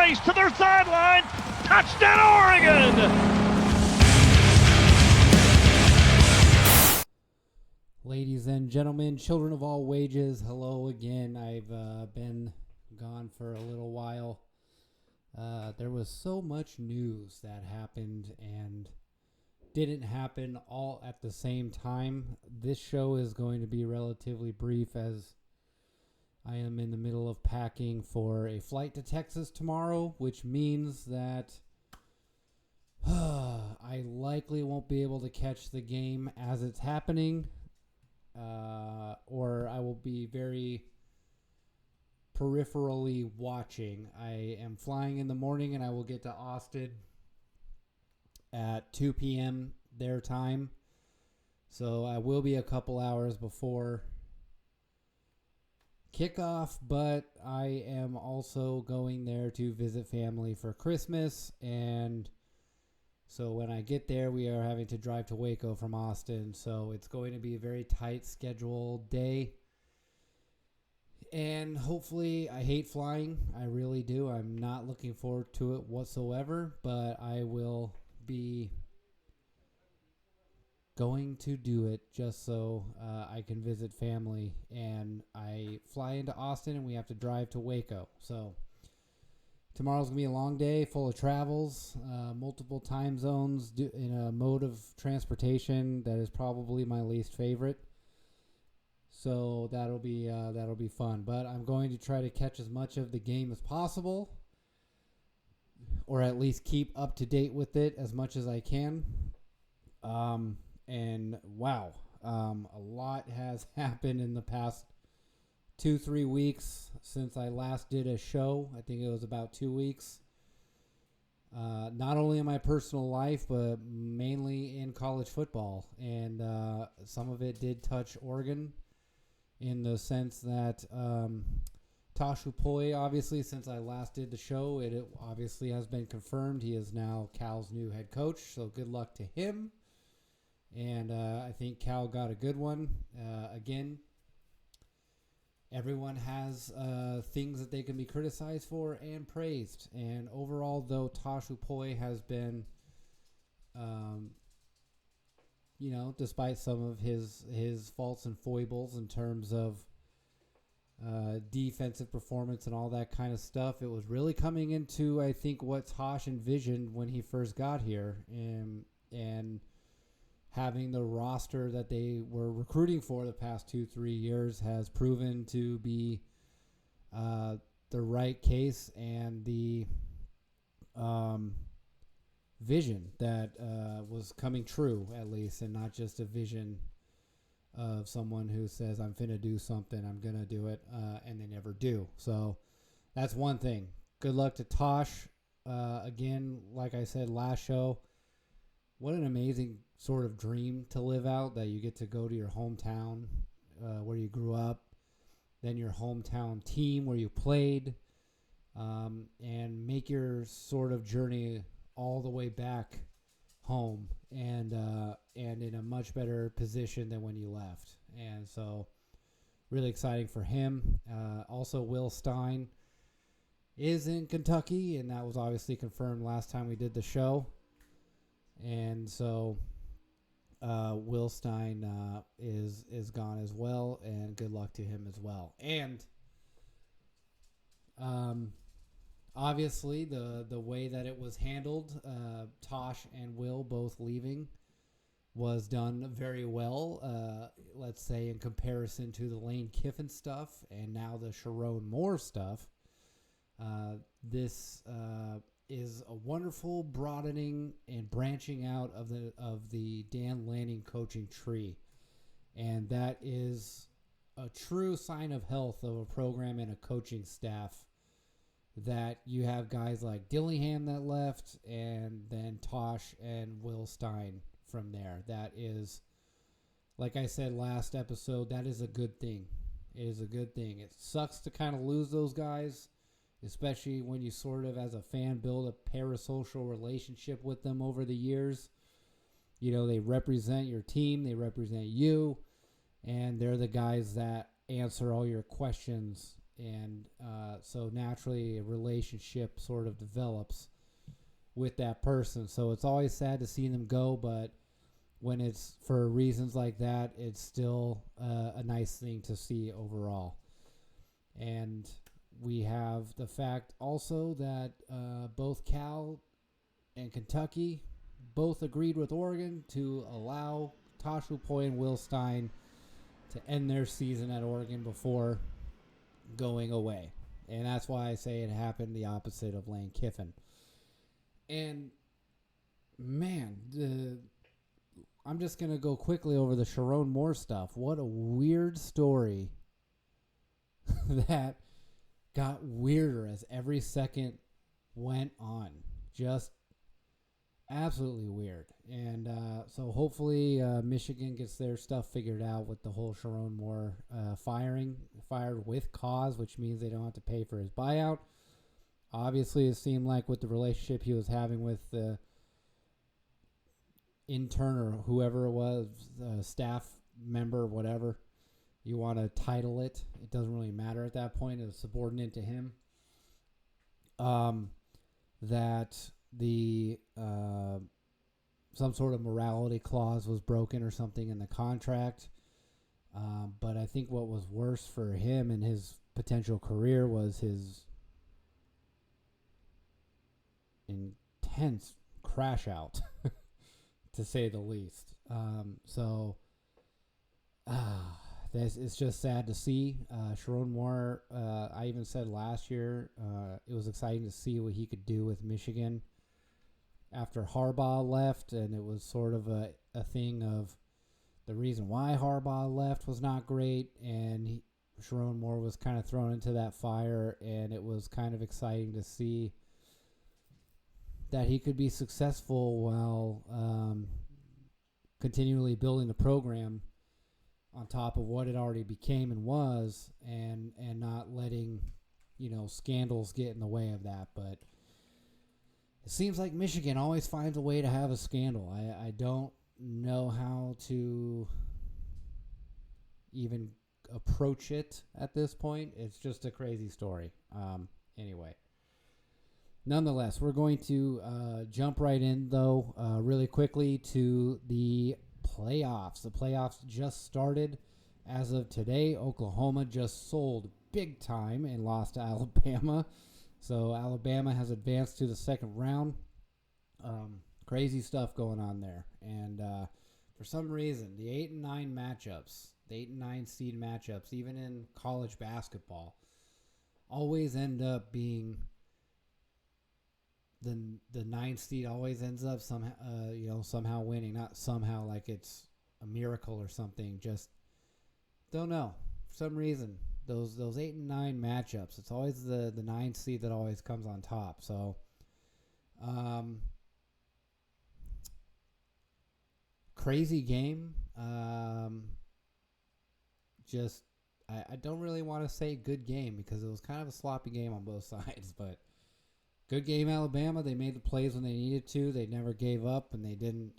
race to their sideline. Touchdown, Oregon! Ladies and gentlemen, children of all wages, hello again. I've been gone for a little while. There was so much news that happened and didn't happen all at the same time. This show is going to be relatively brief as I am in the middle of packing for a flight to Texas tomorrow, which means that I likely won't be able to catch the game as it's happening. Or I will be very peripherally watching. I am flying in the morning and I will get to Austin at 2 p.m. their time. So I will be a couple hours before kickoff, but I am also going there to visit family for Christmas, and so when I get there, we are having to drive to Waco from Austin, so it's going to be a very tight scheduled day. And hopefully, I hate flying. I really do. I'm not looking forward to it whatsoever, but I will be going to do it just so I can visit family. And I fly into Austin, and we have to drive to Waco. So tomorrow's going to be a long day, full of travels, multiple time zones in a mode of transportation that is probably my least favorite. So that'll be fun. But I'm going to try to catch as much of the game as possible, or at least keep up to date with it as much as I can. And wow, a lot has happened in the past 2-3 weeks since I last did a show. I think it was about 2 weeks. Not only in my personal life, but mainly in college football. And some of it did touch Oregon in the sense that Tosh Lupoi, obviously, since I last did the show, it obviously has been confirmed. He is now Cal's new head coach, so good luck to him. And I think Cal got a good one. Again, everyone has things that they can be criticized for and praised. And overall, though, Tosh Lupoi has been, despite some of his faults and foibles in terms of defensive performance and all that kind of stuff, it was really coming into, I think, what Tosh envisioned when he first got here. And having the roster that they were recruiting for the past 2-3 years has proven to be the right case and the vision that was coming true, at least, and not just a vision of someone who says, I'm finna do something, I'm gonna do it, and they never do. So that's one thing. Good luck to Tosh. Again, like I said last show, what an amazing sort of dream to live out, that you get to go to your hometown where you grew up, then your hometown team where you played, and make your sort of journey all the way back home and in a much better position than when you left. And so really exciting for him. Also, Will Stein is in Kentucky, and that was obviously confirmed last time we did the show. And so Will Stein is gone as well, and good luck to him as well. And obviously the way that it was handled, Tosh and Will both leaving, was done very well, let's say, in comparison to the Lane Kiffin stuff and now the Sharon Moore stuff. This is a wonderful broadening and branching out of the Dan Lanning coaching tree. And that is a true sign of health of a program and a coaching staff, that you have guys like Dillingham that left, and then Tosh and Will Stein from there. That is, like I said last episode, that is a good thing. It is a good thing. It sucks to kind of lose those guys, especially when you sort of, as a fan, build a parasocial relationship with them over the years. You know, they represent your team, they represent you, and they're the guys that answer all your questions And so naturally a relationship sort of develops with that person. So it's always sad to see them go, but when it's for reasons like that, it's still a nice thing to see overall. And we have the fact also that both Cal and Kentucky both agreed with Oregon to allow Tosh Lupoi and Will Stein to end their season at Oregon before going away. And that's why I say it happened the opposite of Lane Kiffin. And, man, I'm just going to go quickly over the Sharon Moore stuff. What a weird story that got weirder as every second went on. Just absolutely weird. And so hopefully Michigan gets their stuff figured out with the whole Sharon Moore fired with cause, which means they don't have to pay for his buyout. Obviously, it seemed like with the relationship he was having with the intern or whoever it was, staff member, whatever you want to title it, it doesn't really matter at that point. It was subordinate to him. That the some sort of morality clause was broken or something in the contract. But I think what was worse for him and his potential career was his intense crash out, to say the least. This it's just sad to see. Sharon Moore, I even said last year, it was exciting to see what he could do with Michigan after Harbaugh left, and it was sort of a thing of the reason why Harbaugh left was not great, and Sharon Moore was kind of thrown into that fire, and it was kind of exciting to see that he could be successful while continually building the program on top of what it already became and was, and not letting, scandals get in the way of that. But it seems like Michigan always finds a way to have a scandal. I don't know how to even approach it at this point. It's just a crazy story. Anyway. Nonetheless, we're going to jump right in, though, really quickly to the playoffs. The playoffs just started as of today. Oklahoma just sold big time and lost to Alabama. So Alabama has advanced to the second round. Crazy stuff going on there. And for some reason, the 8 and 9 matchups, the 8 and 9 seed matchups, even in college basketball, always end up being the 9th seed always ends up somehow winning. Not somehow like it's a miracle or something. Just don't know. For some reason, those 8 and 9 matchups, it's always the 9th seed that always comes on top. So, crazy game. I don't really want to say good game because it was kind of a sloppy game on both sides, but good game, Alabama. They made the plays when they needed to. They never gave up, and they didn't,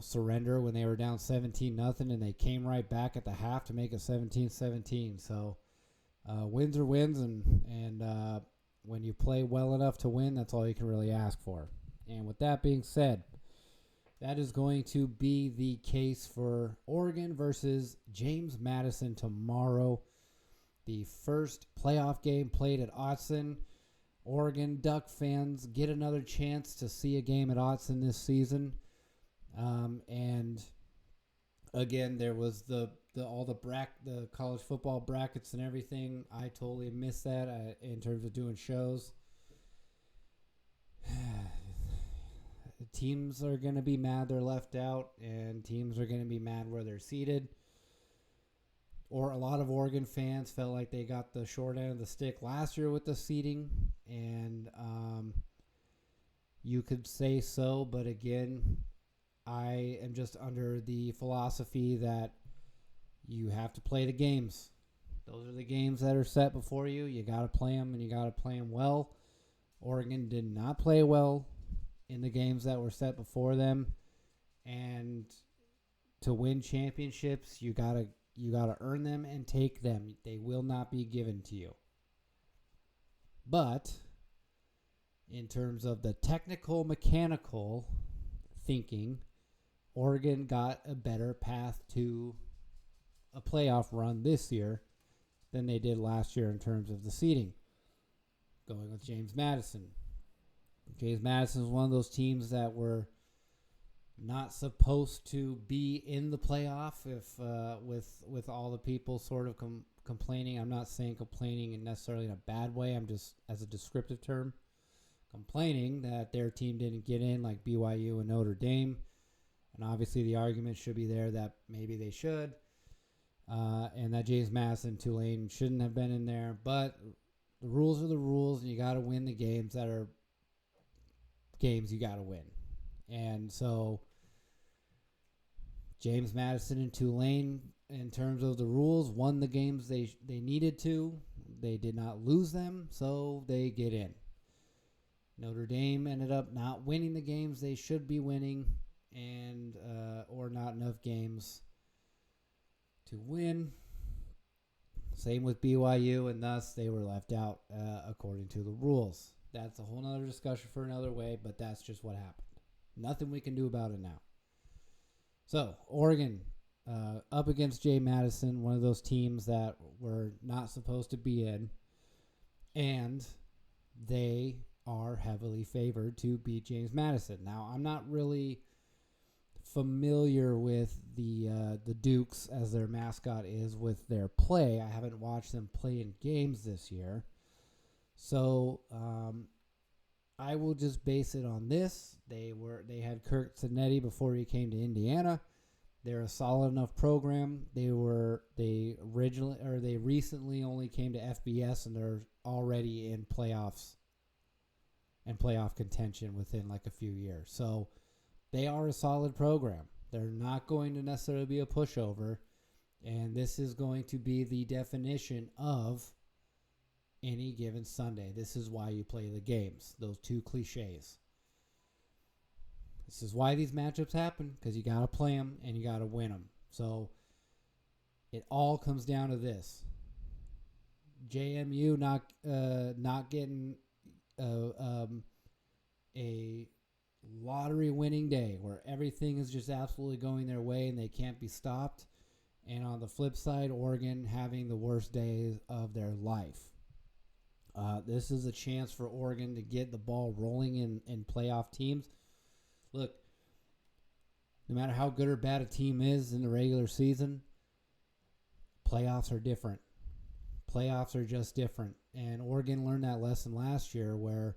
surrender when they were down 17-0, and they came right back at the half to make it 17-17. So wins are wins, and when you play well enough to win, that's all you can really ask for. And with that being said, that is going to be the case for Oregon versus James Madison tomorrow. The first playoff game played at Autzen. Oregon Duck fans get another chance to see a game at Autzen this season. And again, there was the college football brackets and everything. I totally missed that in terms of doing shows. Teams are going to be mad they're left out, and teams are going to be mad where they're seated. Or a lot of Oregon fans felt like they got the short end of the stick last year with the seeding, and you could say so, but again, I am just under the philosophy that you have to play the games. Those are the games that are set before you. You got to play them, and you got to play them well. Oregon did not play well in the games that were set before them, and to win championships, you gotta You got to earn them and take them. They will not be given to you. But in terms of the technical, mechanical thinking, Oregon got a better path to a playoff run this year than they did last year in terms of the seeding. Going with James Madison. James Madison is one of those teams that were not supposed to be in the playoff if with all the people sort of complaining. I'm not saying complaining necessarily in a bad way. I'm just, as a descriptive term, complaining that their team didn't get in like BYU and Notre Dame. And obviously the argument should be there that maybe they should. And that James Madison, Tulane shouldn't have been in there. But the rules are the rules, and you got to win the games that are games you got to win. And so James Madison and Tulane, in terms of the rules, won the games they needed to. They did not lose them, so they get in. Notre Dame ended up not winning the games they should be winning, and or not enough games to win. Same with BYU, and thus they were left out according to the rules. That's a whole nother discussion for another way, but that's just what happened. Nothing we can do about it now. So, Oregon up against Jay Madison, one of those teams that were not supposed to be in, and they are heavily favored to beat James Madison. Now, I'm not really familiar with the Dukes, as their mascot is, with their play. I haven't watched them play in games this year. So I will just base it on this. They had Kirk Cinetti before he came to Indiana. They're a solid enough program. They recently only came to FBS, and they're already in playoffs and playoff contention within like a few years. So they are a solid program. They're not going to necessarily be a pushover, and this is going to be the definition of any given Sunday. This is why you play the games, those two cliches. This is why these matchups happen, because you got to play them and you got to win them. So it all comes down to this. JMU not getting a lottery winning day where everything is just absolutely going their way and they can't be stopped. And on the flip side, Oregon having the worst days of their life. This is a chance for Oregon to get the ball rolling in playoff teams. Look, no matter how good or bad a team is in the regular season, playoffs are different. Playoffs are just different. And Oregon learned that lesson last year where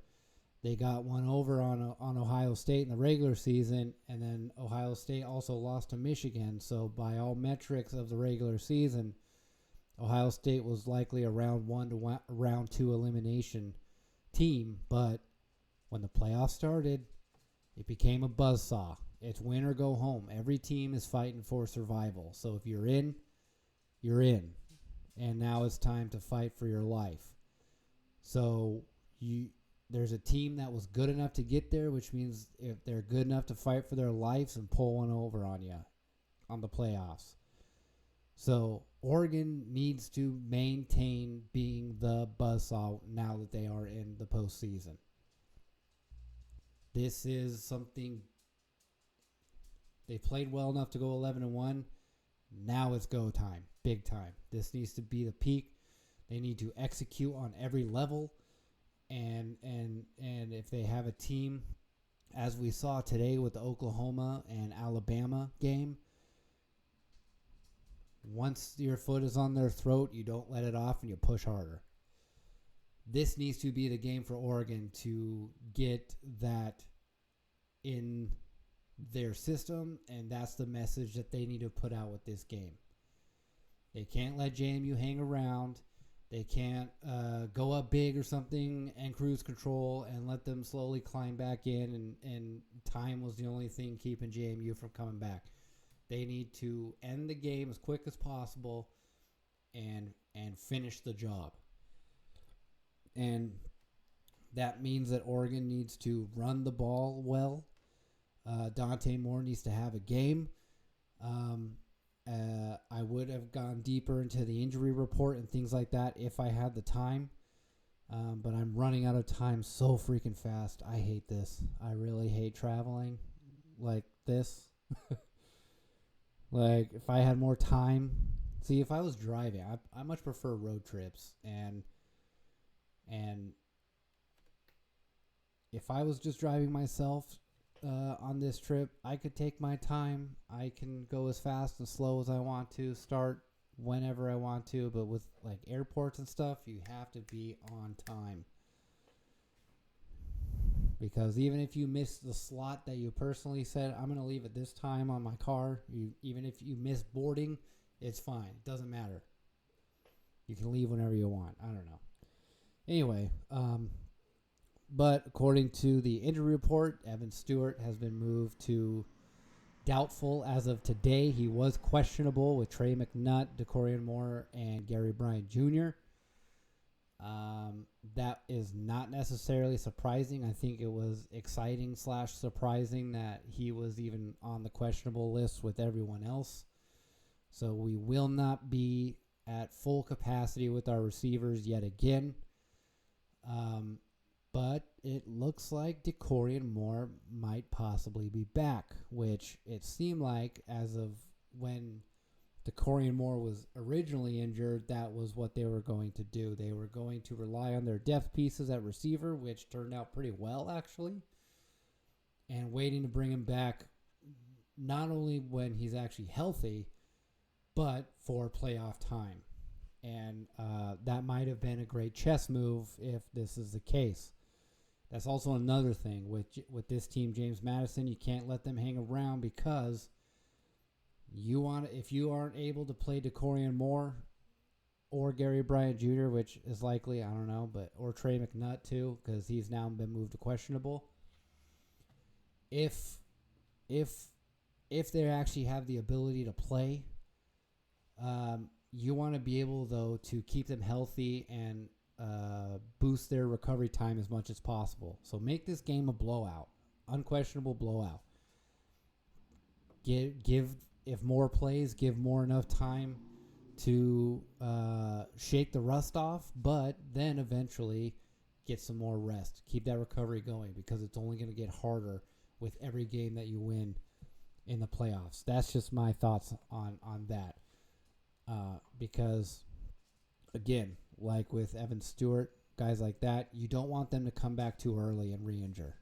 they got one over on Ohio State in the regular season, and then Ohio State also lost to Michigan. So by all metrics of the regular season, Ohio State was likely a round 1 to round 2 elimination team. But when the playoffs started, it became a buzzsaw. It's win or go home. Every team is fighting for survival. So if you're in, you're in. And now it's time to fight for your life. So there's a team that was good enough to get there, which means if they're good enough to fight for their lives and pull one over on you on the playoffs. So Oregon needs to maintain being the buzzsaw now that they are in the postseason. This is something they played well enough to go 11-1. Now it's go time, big time. This needs to be the peak. They need to execute on every level, and if they have a team, as we saw today with the Oklahoma and Alabama game, once your foot is on their throat, you don't let it off and you push harder. This needs to be the game for Oregon to get that in their system, and that's the message that they need to put out with this game. They can't let JMU hang around. They can't go up big or something and cruise control and let them slowly climb back in, and time was the only thing keeping JMU from coming back. They need to end the game as quick as possible and finish the job. And that means that Oregon needs to run the ball well. Dante Moore needs to have a game. I would have gone deeper into the injury report and things like that if I had the time. But I'm running out of time so freaking fast. I hate this. I really hate traveling like this. Like, if I had more time. See, if I was driving, I much prefer road trips. And if I was just driving myself on this trip, I could take my time. I can go as fast and slow as I want to, start whenever I want to. But with like airports and stuff, you have to be on time. Because even if you miss the slot that you personally said, I'm going to leave at this time on my car, even if you miss boarding, it's fine. It doesn't matter. You can leave whenever you want. I don't know. Anyway, but according to the injury report, Evan Stewart has been moved to doubtful as of today. He was questionable with Trey McNutt, DeCorian Moore, and Gary Bryant Jr. That is not necessarily surprising. I think it was exciting / surprising that he was even on the questionable list with everyone else. So we will not be at full capacity with our receivers yet again. But it looks like DeCorian Moore might possibly be back, which it seemed like as of when DeCorian Moore was originally injured, that was what they were going to do. They were going to rely on their depth pieces at receiver, which turned out pretty well, actually, and waiting to bring him back not only when he's actually healthy, but for playoff time. And that might have been a great chess move if this is the case. That's also another thing with this team, James Madison. You can't let them hang around because if you aren't able to play DeCorian Moore or Gary Bryant Jr., which is likely, I don't know, or Trey McNutt too, because he's now been moved to questionable. If they actually have the ability to play, you want to be able though to keep them healthy and boost their recovery time as much as possible. So make this game a blowout, unquestionable blowout. If more plays, give more enough time to shake the rust off, but then eventually get some more rest. Keep that recovery going because it's only going to get harder with every game that you win in the playoffs. That's just my thoughts on that. Because, again, like with Evan Stewart, guys like that, you don't want them to come back too early and re-injure.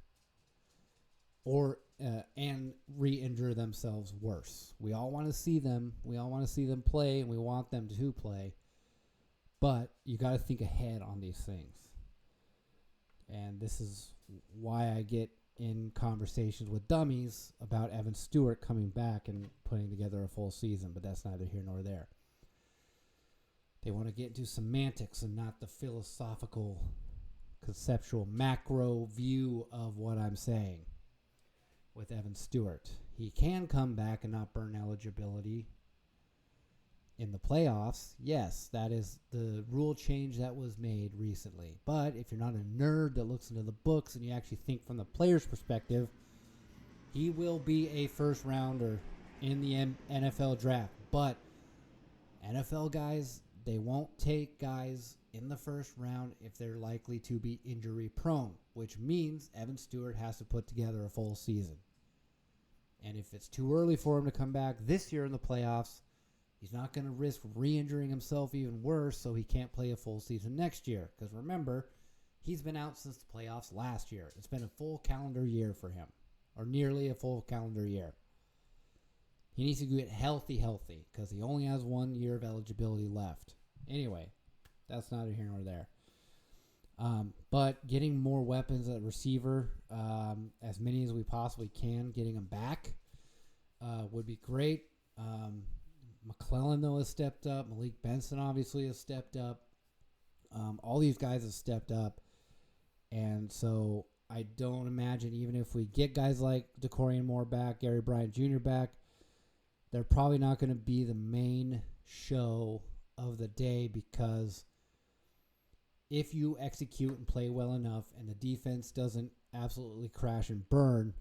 And re-injure themselves worse. We all want to see them. We all want to see them play, and we want them to play. But you got to think ahead on these things. And this is why I get in conversations with dummies about Evan Stewart coming back and putting together a full season. But that's neither here nor there. They want to get into semantics and not the philosophical, conceptual, macro view of what I'm saying. With Evan Stewart, he can come back and not burn eligibility in the playoffs. Yes, that is the rule change that was made recently. But if you're not a nerd that looks into the books and you actually think from the player's perspective, he will be a first rounder in the NFL draft. But NFL guys, they won't take guys in the first round if they're likely to be injury prone, which means Evan Stewart has to put together a full season. And if it's too early for him to come back this year in the playoffs, he's not going to risk re-injuring himself even worse so he can't play a full season next year. Because remember, he's been out since the playoffs last year. It's been a full calendar year for him, or nearly a full calendar year. He needs to get healthy, because he only has 1 year of eligibility left. Anyway, that's neither here nor there. But getting more weapons at receiver, as many as we possibly can, getting them back would be great. McClellan, though, has stepped up. Malik Benson, obviously, has stepped up. All these guys have stepped up. And so I don't imagine, even if we get guys like DeCorian Moore back, Gary Bryant Jr. back, they're probably not going to be the main show of the day, because if you execute and play well enough and the defense doesn't absolutely crash and burn,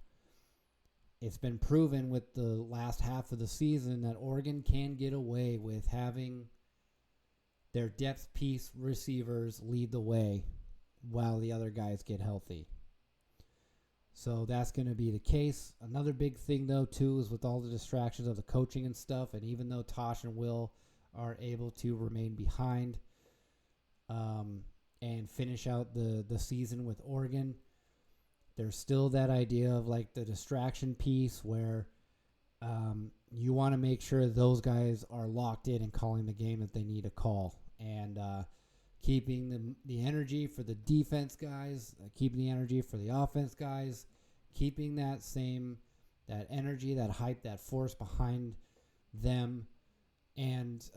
it's been proven with the last half of the season that Oregon can get away with having their depth piece receivers lead the way while the other guys get healthy. So that's going to be the case. Another big thing, though, too, is with all the distractions of the coaching and stuff, and even though Tosh and Will are able to remain behind and finish out the season with Oregon, there's still that idea of like the distraction piece where you want to make sure those guys are locked in and calling the game that they need to call, and keeping the energy for the defense guys, keeping the energy for the offense guys, keeping that energy, that hype, that force behind them, and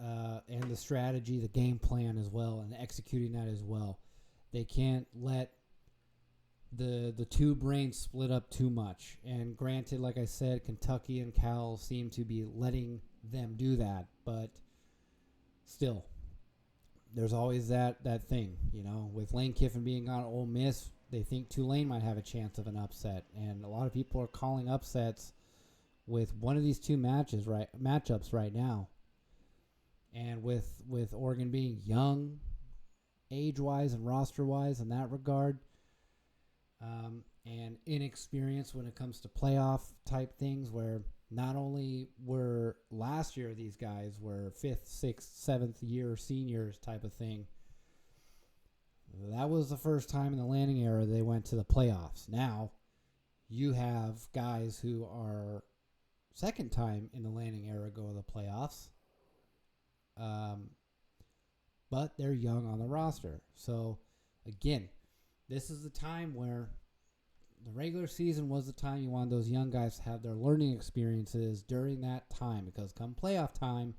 the strategy, the game plan as well, and executing that as well. They can't let the two brains split up too much. And granted, like I said, Kentucky and Cal seem to be letting them do that, but still, there's always that thing, with Lane Kiffin being on Ole Miss, they think Tulane might have a chance of an upset, and a lot of people are calling upsets with one of these two matchups right now. And with Oregon being young, age-wise and roster-wise in that regard, and inexperienced when it comes to playoff type things, where not only were last year these guys were 5th, 6th, 7th year seniors type of thing. That was the first time in the Lanning era they went to the playoffs. Now you have guys who are second time in the Lanning era go to the playoffs, but they're young on the roster. So again, this is the time where the regular season was the time you want those young guys to have their learning experiences during that time, because come playoff time,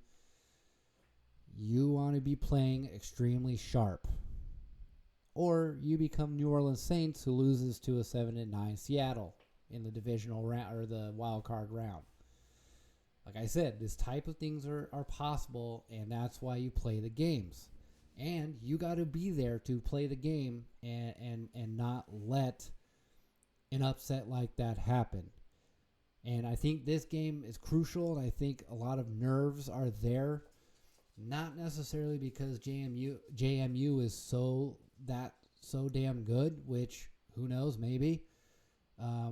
you want to be playing extremely sharp. Or you become New Orleans Saints, who loses to a 7-9 Seattle in the divisional round or the wild card round. Like I said, this type of things are possible, and that's why you play the games. And you got to be there to play the game and not let an upset like that happen. And I think this game is crucial, and I think a lot of nerves are there. Not necessarily because JMU is so damn good, which who knows, maybe.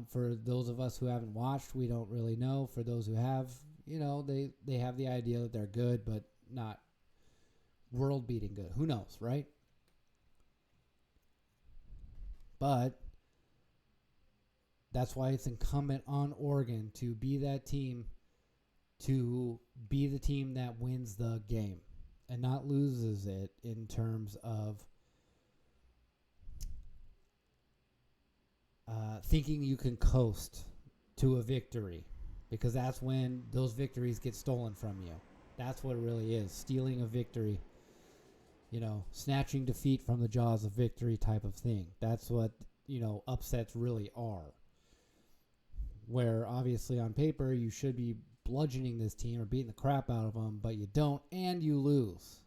For those of us who haven't watched, we don't really know. For those who have, they have the idea that they're good, but not world-beating good. Who knows, right? But that's why it's incumbent on Oregon to be that team, to be the team that wins the game and not loses it in terms of thinking you can coast to a victory, because that's when those victories get stolen from you. That's what it really is, stealing a victory, snatching defeat from the jaws of victory type of thing. That's what, upsets really are. Where obviously on paper you should be bludgeoning this team or beating the crap out of them, but you don't, and you lose.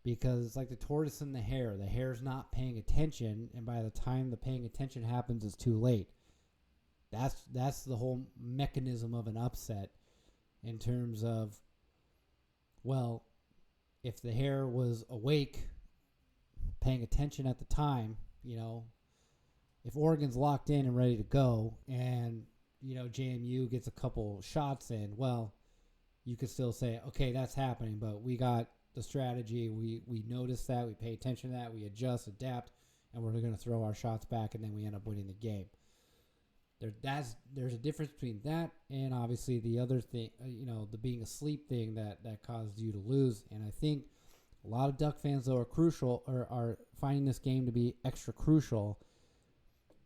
Because it's like the tortoise and the hare. The hare's not paying attention, and by the time the paying attention happens, it's too late. That's the whole mechanism of an upset, in terms of, well, if the hare was awake, paying attention at the time, if Oregon's locked in and ready to go, and JMU gets a couple shots in, well, you could still say, okay, that's happening, but we got the strategy, we notice that, we pay attention to that, we adjust, adapt, and we're going to throw our shots back, and then we end up winning the game. There's a difference between that and obviously the other thing, the being asleep thing that caused you to lose. And I think a lot of Duck fans, though, are finding this game to be extra crucial.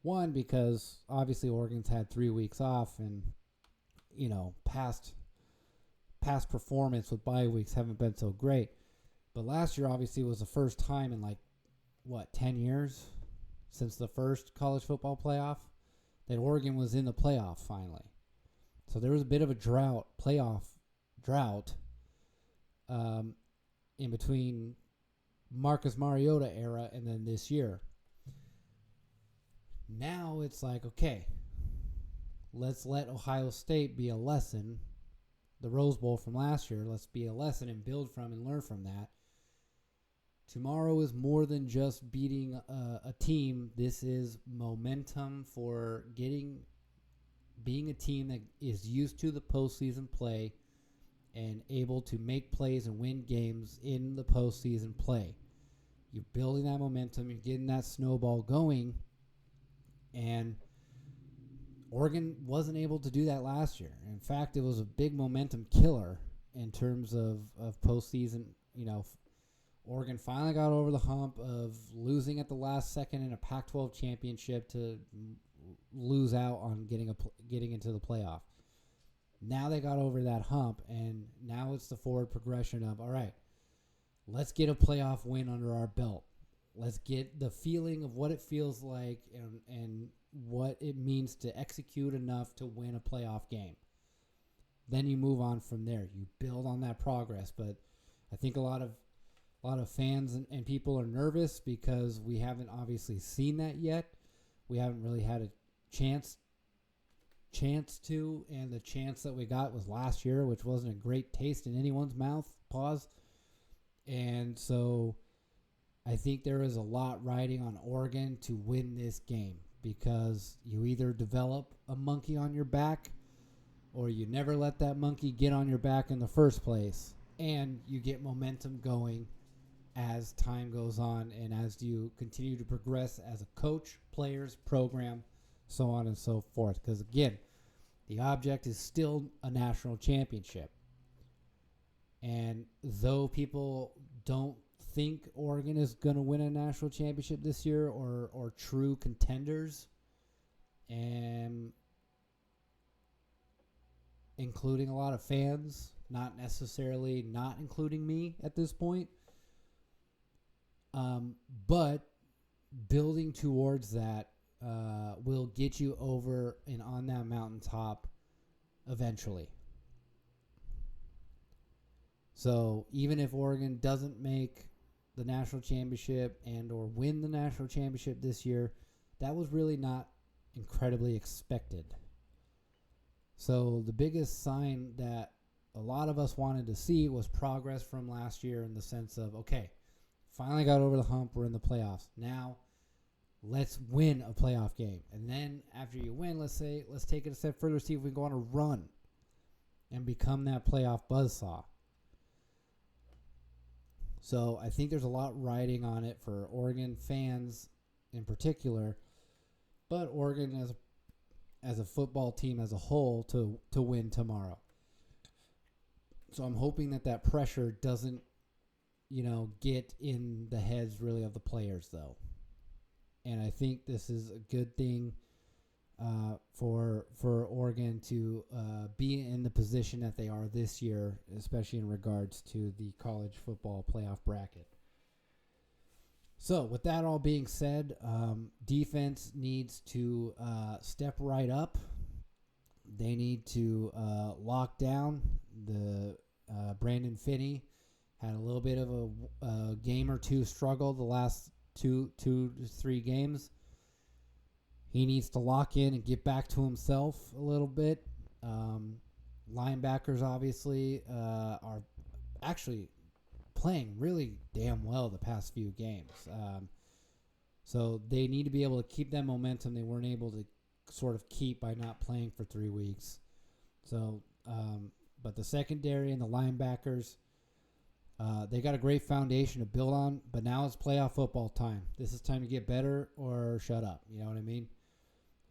One, because obviously Oregon's had 3 weeks off, and past performance with bye weeks haven't been so great. But last year obviously was the first time in 10 years since the first college football playoff that Oregon was in the playoff finally. So there was a bit of a playoff drought in between Marcus Mariota era and then this year. Now it's like, okay, let's let Ohio State be a lesson. The Rose Bowl from last year, let's be a lesson and build from and learn from that. Tomorrow is more than just beating a team. This is momentum for being a team that is used to the postseason play and able to make plays and win games in the postseason play. You're building that momentum. You're getting that snowball going. And Oregon wasn't able to do that last year. In fact, it was a big momentum killer in terms of postseason. Oregon finally got over the hump of losing at the last second in a Pac-12 championship to lose out on getting into the playoff. Now they got over that hump, and now it's the forward progression of, all right, let's get a playoff win under our belt. Let's get the feeling of what it feels like and what it means to execute enough to win a playoff game. Then you move on from there. You build on that progress. But I think a lot of fans and people are nervous because we haven't obviously seen that yet. We haven't really had a chance to, and the chance that we got was last year, which wasn't a great taste in anyone's mouth. Pause. And so I think there is a lot riding on Oregon to win this game, because you either develop a monkey on your back or you never let that monkey get on your back in the first place, and you get momentum going as time goes on and as you continue to progress as a coach, players, program, so on and so forth. Because again, the object is still a national championship. And though people don't think Oregon is going to win a national championship this year, or true contenders, and including a lot of fans, not necessarily not including me at this point, but building towards that will get you over and on that mountaintop eventually. So even if Oregon doesn't make the national championship and or win the national championship this year, that was really not incredibly expected. So the biggest sign that a lot of us wanted to see was progress from last year, in the sense of, okay, finally got over the hump, we're in the playoffs. Now let's win a playoff game. And then after you win, let's take it a step further, see if we can go on a run and become that playoff buzzsaw. So I think there's a lot riding on it for Oregon fans in particular, but Oregon as a football team as a whole to win tomorrow. So I'm hoping that pressure doesn't, get in the heads really of the players, though. And I think this is a good thing for Oregon to be in the position that they are this year, especially in regards to the college football playoff bracket. So with that all being said, defense needs to step right up. They need to lock down the Brandon Finney. Had a little bit of a game or two struggle the last two to 3 games. He needs to lock in and get back to himself a little bit. Linebackers obviously are actually playing really damn well the past few games. So they need to be able to keep that momentum they weren't able to sort of keep by not playing for 3 weeks. So, but the secondary and the linebackers, they got a great foundation to build on, but now it's playoff football time. This is time to get better or shut up. You know what I mean?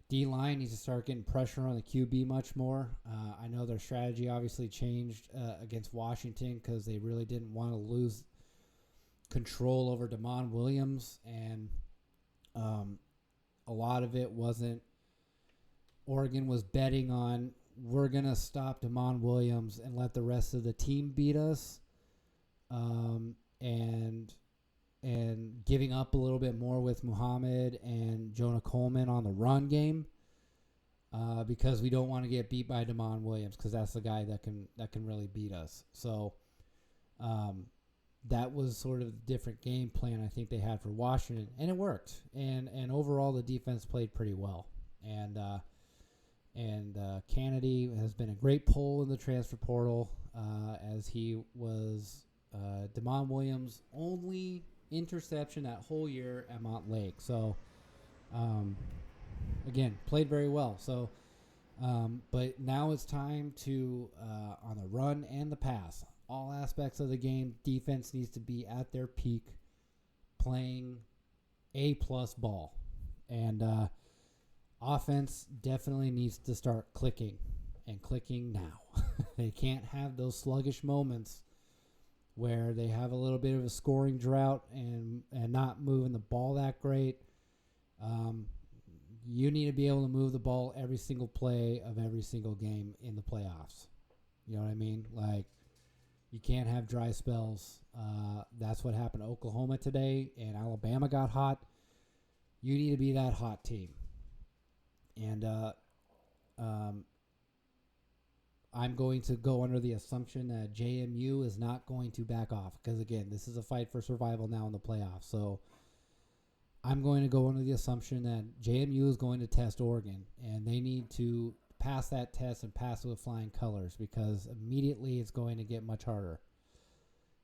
D-line needs to start getting pressure on the QB much more. I know their strategy obviously changed against Washington because they really didn't want to lose control over Damon Williams, and a lot of it wasn't. Oregon was betting on, we're going to stop Damon Williams and let the rest of the team beat us, and giving up a little bit more with Muhammad and Jonah Coleman on the run game, because we don't want to get beat by Damon Williams, because that's the guy that can really beat us. So that was sort of a different game plan I think they had for Washington, and it worked. And overall the defense played pretty well. And And Kennedy has been a great pull in the transfer portal, as he was Damon Williams' only interception that whole year at Montlake. So, again, played very well. So, but now it's time to, on the run and the pass, all aspects of the game, defense needs to be at their peak, playing A-plus ball. And offense definitely needs to start clicking, and clicking now. They can't have those sluggish moments where they have a little bit of a scoring drought and not moving the ball that great. You need to be able to move the ball every single play of every single game in the playoffs. You know what I mean? Like, you can't have dry spells. That's what happened to Oklahoma today, and Alabama got hot. You need to be that hot team. And I'm going to go under the assumption that JMU is not going to back off, because, again, this is a fight for survival now in the playoffs. So I'm going to go under the assumption that JMU is going to test Oregon, and they need to pass that test and pass it with flying colors, because immediately it's going to get much harder.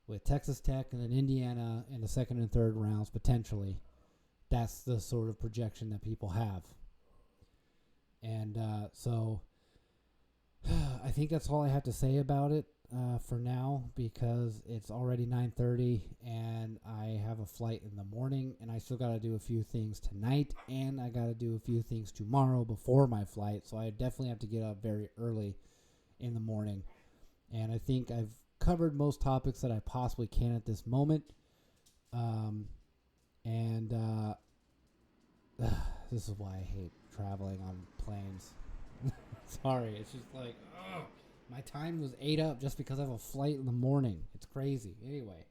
With Texas Tech and then Indiana in the second and third rounds, potentially, that's the sort of projection that people have. And so I think that's all I have to say about it for now, because it's already 9:30 and I have a flight in the morning, and I still got to do a few things tonight, and I got to do a few things tomorrow before my flight. So I definitely have to get up very early in the morning. And I think I've covered most topics that I possibly can at this moment. This is why I hate traveling on planes. Sorry, it's just like, ugh. My time was ate up just because I have a flight in the morning. It's crazy. Anyway.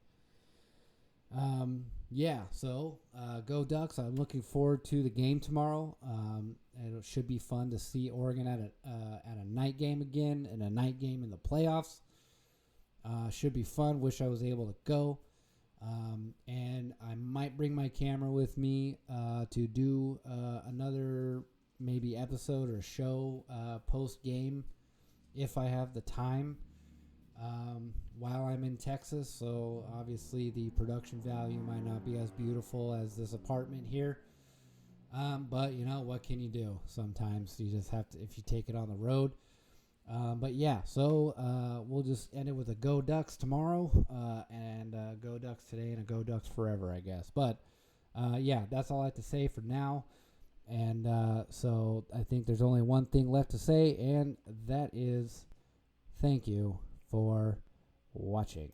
So go Ducks. I'm looking forward to the game tomorrow. It should be fun to see Oregon at a night game again, and a night game in the playoffs. Should be fun. Wish I was able to go. And I might bring my camera with me to do another maybe episode or show post game if I have the time while I'm in Texas. So obviously the production value might not be as beautiful as this apartment here, but you know, what can you do? Sometimes you just have to, if you take it on the road. But yeah, so we'll just end it with a Go Ducks tomorrow, and Go Ducks today, and a Go Ducks forever, I guess. But yeah, that's all I have to say for now. And so I think there's only one thing left to say, and that is thank you for watching.